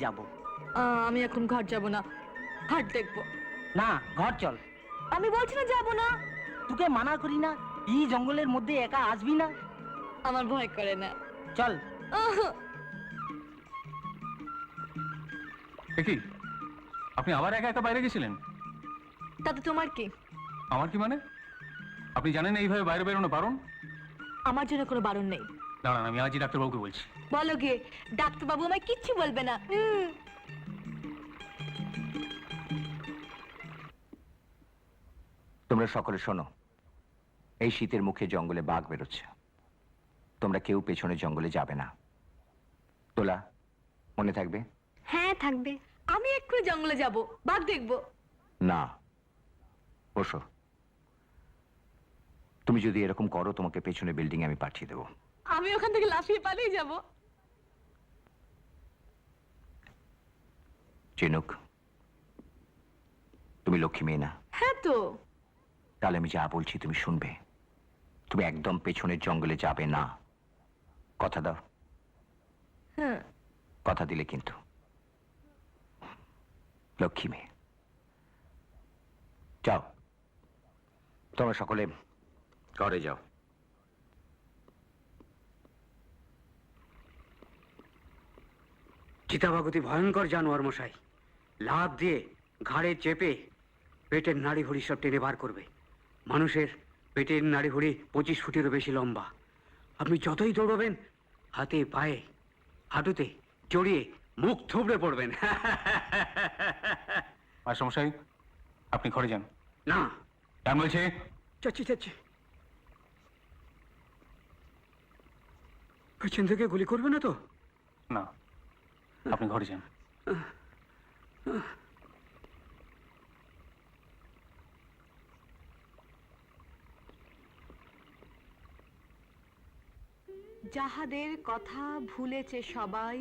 যাব। আমি এখন ঘর যাব না, হাট দেখবো। না, ঘর চল। আমি বলছি না যাব না। তোকে মানা করি না, এই জঙ্গলের মধ্যে একা আসবি না। আমার ভয় করে না, চল। কি আপনি আবার একা একা বাইরে গেছিলেন? তাতে তোমার কি? আমার কি মানে? আপনি জানেন এইভাবে বাইরে বেরোনো বারণ? আমার জন্য কোনো বারণ নেই। দাঁড়ান, আমি আজই ডাক্তারবাবুকে বলছি। বলো গিয়ে, ডাক্তারবাবু আমায় কিচ্ছু বলবে না। তোমরা সকলে শোনো, এই শীতের মুখে জঙ্গলে বাঘ বেরোচ্ছে। তোমরা কেউ পেছনে জঙ্গলে যাবে না। তোলা, মনে থাকবে? হ্যাঁ থাকবে। আমি এক্ষুনি জঙ্গলে যাব, বাঘ দেখবো। না, বসো। তুমি যদি এরকম করো, তোমাকে পেছনে বিল্ডিং আমি পাঠিয়ে দেবো। আমি ওখান থেকে লাফিয়ে পালিয়ে যাব। চিনুক, তুমি লক্ষ্মী মেয়ে না? হ্যাঁ তো। তাহলে আমি যা বলছি তুমি শুনবে। তুমি একদম পেছনের জঙ্গলে যাবে না। কথা দাও? হ্যাঁ। কথা দিলে কিন্তু। লক্ষ্মী মেয়ে, যাও। তোমরা সকলে ঘরে যাও। চিতাবাগতি ভয়ঙ্কর জানোয়ার মশাই। লাফ দিয়ে ঘাড়ে চেপে পেটের নাড়ি ভুড়ি সব টেনে বার করবে। মানুষের পেটের নাড়ি ভুড়ি 25 ফুটেরও বেশি লম্বা। আপনি যতই দৌড়বেন, হাতে পায়ে হাঁটুতে জড়িয়ে মুখ থুবড়ে পড়বেন। মাস্টারমশাই, আপনি ঘরে যান। না, কেন বলছে? চাচ্ছি পেছন থেকে গুলি করবে না তো? না, আপনি ঘরে যান। যাহাদের কথা ভুলেছে সবাই,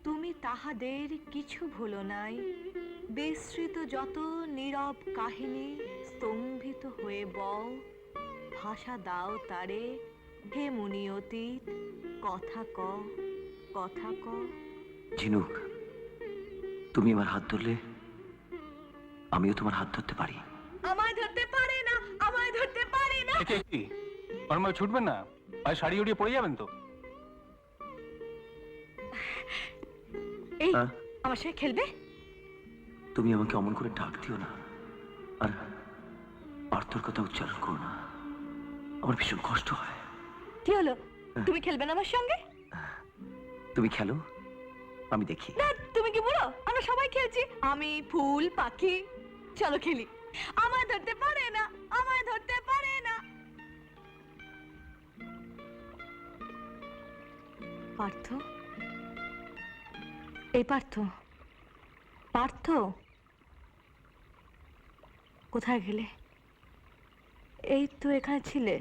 তুমি তাহাদের কিছু ভুলো নাই। বিস্মৃত যত নীরব কাহিনী, স্তম্ভিত হয়ে বও। ভাষা দাও তারে, হে মুনি অতীত, কথা ক, কথা ক। ঝিনুক, তুমি আমার হাত ধরলে আমিও তোমার হাত ধরতে পারি। আমায় ধরতে পারে না, আমায় ধরতে পারে না। কি ওর মধ্যে ছুটবেন না? পায়ে শাড়ি উড়িয়ে পড়ে যাবেন তো। এই, আমার সাথে খেলবে? তুমি আমাকে অমন করে ডাক দিও না, আর পার্থর কথা উচ্চারণ করো না। আমার ভীষণ কষ্ট হয়। কি হলো, তুমি খেলবে না আমার সঙ্গে? তুমি খেলো, আমি দেখি। না, তুমি কি বুড়ো? আমরা সবাই খেলছি, আমি ফুল পাখি। চলো খেলি। আমায় ধরতে পারে না, আমায় ধরতে পারে না। পার্থ, এই পার্থ, পার্থ কোথায় গেলে? এই তো এখানে ছিলে।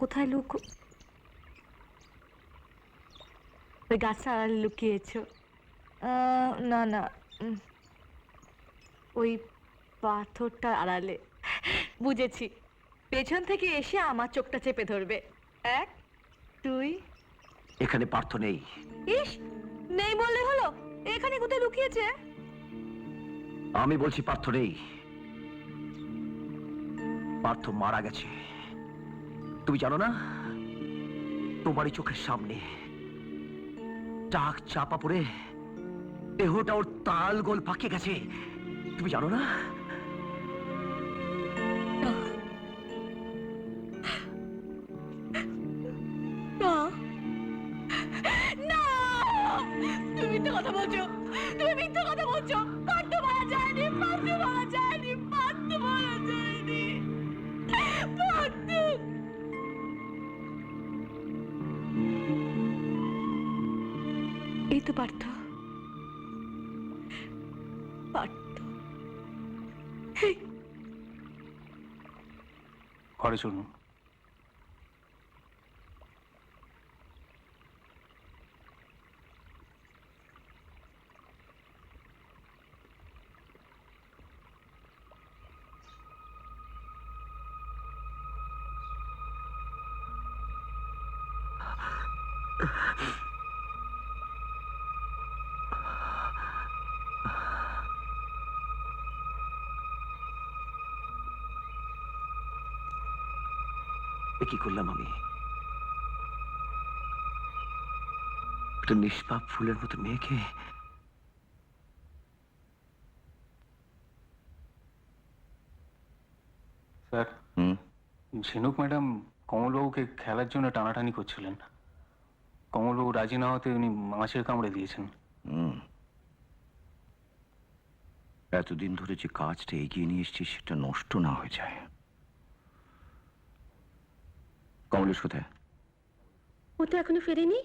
কোথায় ওই গাছটা আড়ালে লুকিয়েছো? না না, ওই পাথরটার আড়ালে। বুঝেছি, পেছন থেকে এসে আমার চোখটা চেপে ধরবে। 1 2। এখানে পার্থ নেই। ইস, নেই বললে হলো? এখানে কোথায় লুকিয়েছে? আমি বলছি পার্থ নেই। পার্থ মারা গেছে। তুমি জানো না? তোমারই চোখের সামনে টাক চাপা পড়ে দেহটা ওর তাল গোল পাকিয়ে গেছে। তুমি জানো না? তুমি মিথ্যে কথা বলছো, তুমি মিথ্যে কথা বলছো। পার্থ মারা যায়নি, পার্থ মারা যায়নি, পার্থ মারা যায়নি, পার্থ। এই তো পার্থ, পার্থ। ঘরে চলুন। কি করলাম আমি? একটা নিষ্পাপ ফুলের মতো মেয়েকে স্যার, ঝিনুক ম্যাডাম কমলবাবুকে খেলার জন্য টানাটানি করছিলেন। কমলবাবু রাজি না হতে উনি মাছের কামড়ে দিয়েছেন। এতদিন ধরে যে কাজটা এগিয়ে নিয়ে এসেছি সেটা নষ্ট না হয়ে যায়। কমলেশ কোথায়? ও তো এখনো ফেরেনি।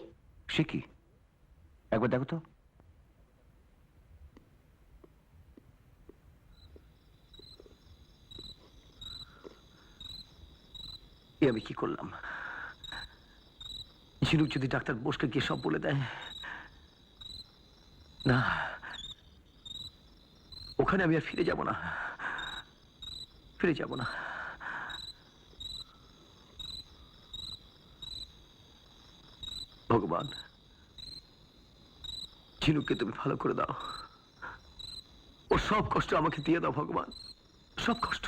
সে কি? একবার দেখো তো। এ আমি কি করলাম? ঝিনুক যদি ডাক্তার বোসকে গিয়ে সব বলে দেয়, না, ওখানে আমি আর ফিরে যাব না, ফিরে যাব না। ভগবান, ঝিনুককে তুমি ভালো করে দাও। ও সব কষ্ট আমাকে দিয়ে দাও ভগবান, সব কষ্ট।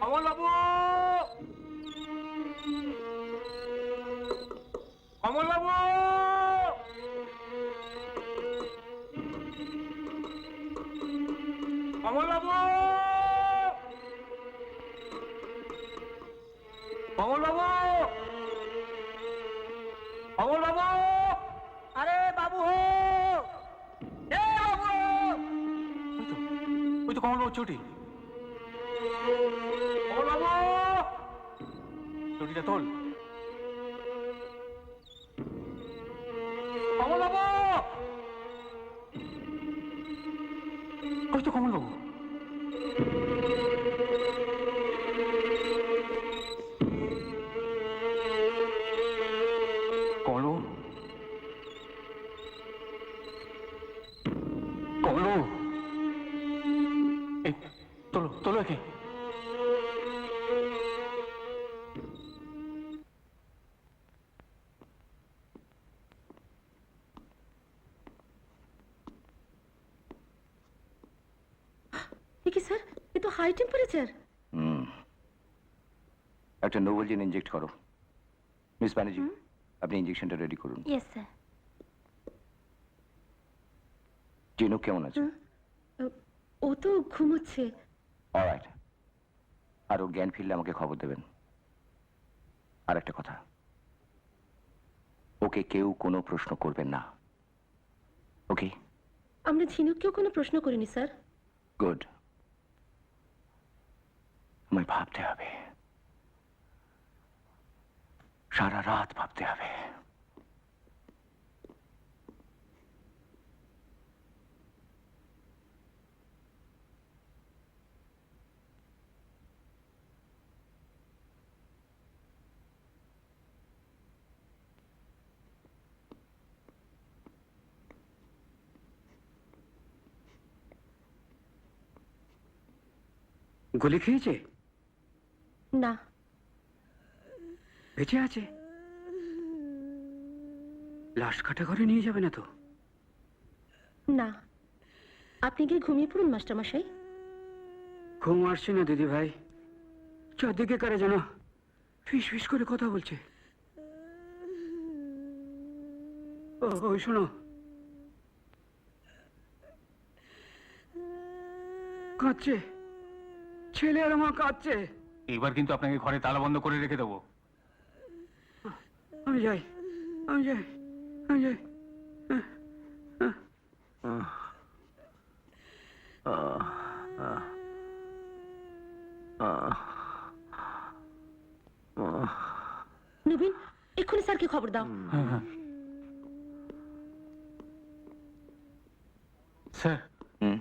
কমলবাবু! কমলবাবু! কমলবাবু! কমলবাবু! কমলবাবু! আরে বাবু হো, এ বাবু হো! ওই তো কমলবাবু চটি। কমলবাবু! চটিটা তোল। কমলবাবু! ওই তো কমলবাবু। কমলবাবু! কমলবাবু! এই তোলো, তোলো একে। কি স্যার, এ তো হাই টেম্পারেচার। একটা নোভেলজিন ইনজেক্ট করো। মিস ব্যানার্জি, আপনি ইনজেকশনটা রেডি করুন। Yes sir. জিনুক কেমন আছে? ও তো ঘুমোচ্ছে। অলরাইট। আর ও জ্ঞান ফিরলে আমাকে খবর দেবেন। আর একটা কথা, ওকে কেউ কোনো প্রশ্ন করবেন না, ওকে? আমরা ঝিনুককেও কোনো প্রশ্ন করিনি স্যার। গুড। আমায় ভাবতে হবে, সারা রাত ভাবতে হবে। গুলি খেয়েছে? না। বেঁচে আছে? লাশ কাটা ঘরে নিয়ে যাবে না তো? না, আপনি গিয়ে ঘুমিয়ে পড়ুন মাস্টারমশাই। ঘুম আসছে না দিদি ভাই, চারদিকে কারে যেন ফিস ফিস করে কথা বলছে। ওই শোনো, কাঁদছে, ছেলে আর মা কাঁদছে। এবার কিন্তু আপনাকে ঘরে তালা বন্ধ করে রেখে দেবো। আমি যাই, আমি যাই, আমি যাই। নবীন, এক্ষুনি স্যারকে খবর দাও। স্যার,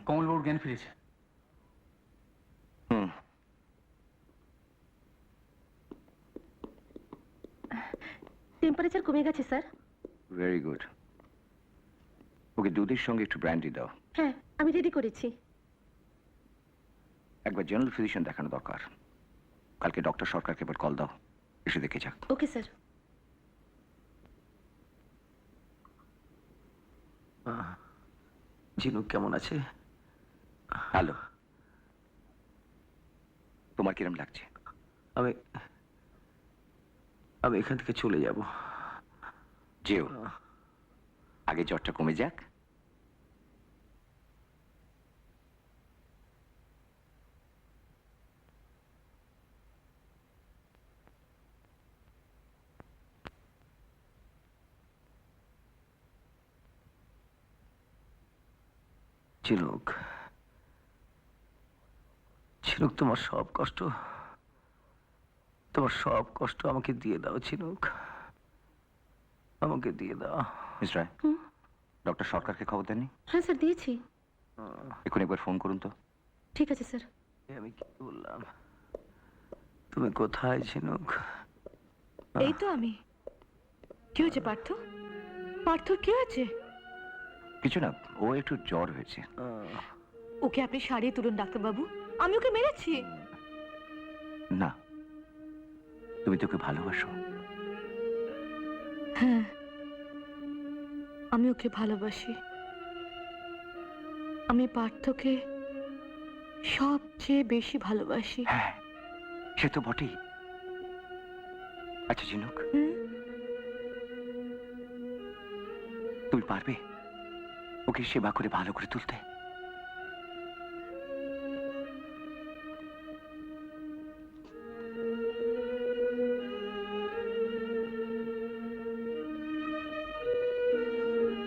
কমলবাবুর জ্ঞান ফিরেছে। টেম্পারেচার কমে গেছে স্যার। Very good. ওকে দুধের সঙ্গে একটু ব্র্যান্ডি দাও। হ্যাঁ, আমি রেডি করেছি। একবার জেনারেল ফিজিশিয়ান দেখানো দরকার। কালকে ডক্টর সরকারকে এবার কল দাও, এসে দেখে যাক। Okay sir. ঝিনুক কেমন আছে? হ্যালো, তোমার কিরম লাগছে? আমি আমি এখান থেকে চলে যাব। যেও, আগে জ্বরটা কমে যাক। ঝিনুক, ঝিনুক, তোমার সব কষ্ট আমাকে দিয়ে দাও ঝিনুক, আমাকে দিয়ে দাও। মিস রায়, ডক্টর সরকারকে খবর দেননি? হ্যাঁ স্যার, দিয়েছি। এখন একবার ফোন করুন তো। ঠিক আছে স্যার। আমি কি বললাম? তুমি কোথায় ঝিনুক? এই তো আমি। কি হয়েছে পার্থ? পার্থর কি হয়েছে? কিছু না, ও একটু জ্বর হয়েছে। ওকে আপনি সারিয়ে তুলুন ডাক্তারবাবু। আমি ওকে মেরেছি? না, তুমি তোকে ভালোবাসো। হ্যাঁ, আমি ওকে ভালোবাসি। আমি পার্থকে সবচেয়ে বেশি ভালোবাসি। হ্যাঁ, সে তো বটেই। আচ্ছা ঝিনুক, তুমি পারবে ওকে সেবা করে ভালো করে তুলতে?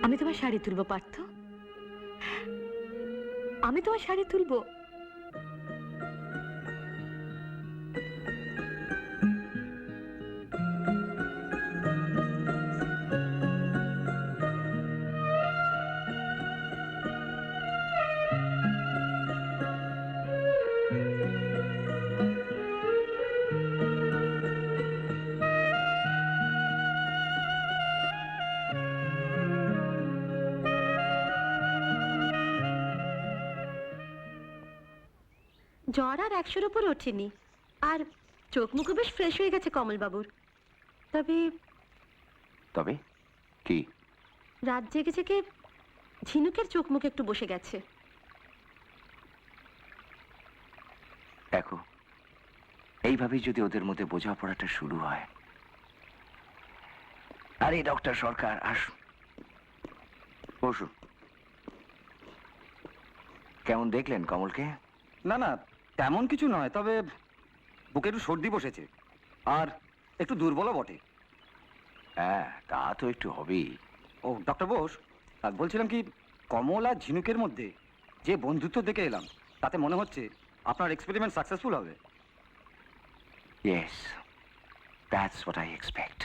আমি তোমার শাড়ি তুলবো পার্থ, আমি তোমার শাড়ি তুলবো। জ্বর আর 100-র উপর ওঠেনি, আর চোখ মুখও বেশ ফ্রেশ হয়ে গেছে কমলবাবুর। তবে তবে কি? রাত জেগে জেগে ঝিনুকের চোখ মুখ একটু বসে গেছে। দেখো, এইভাবেই যদি ওদের মধ্যে বোঝাপড়াটা শুরু হয়। আরে ডক্টর সরকার, আসুন, বসুন। কেমন দেখলেন কমলকে? না না, তেমন কিছু নয়, তবে বুকে একটু সর্দি বসেছে আর একটু দুর্বলও বটে। হ্যাঁ, তা তো একটু হবেই। ও ডক্টর বোস, আর বলছিলাম কি, কমল আর ঝিনুকের মধ্যে যে বন্ধুত্ব দেখে এলাম, তাতে মনে হচ্ছে আপনার এক্সপেরিমেন্ট সাকসেসফুল হবে। Yes, that's what I expect.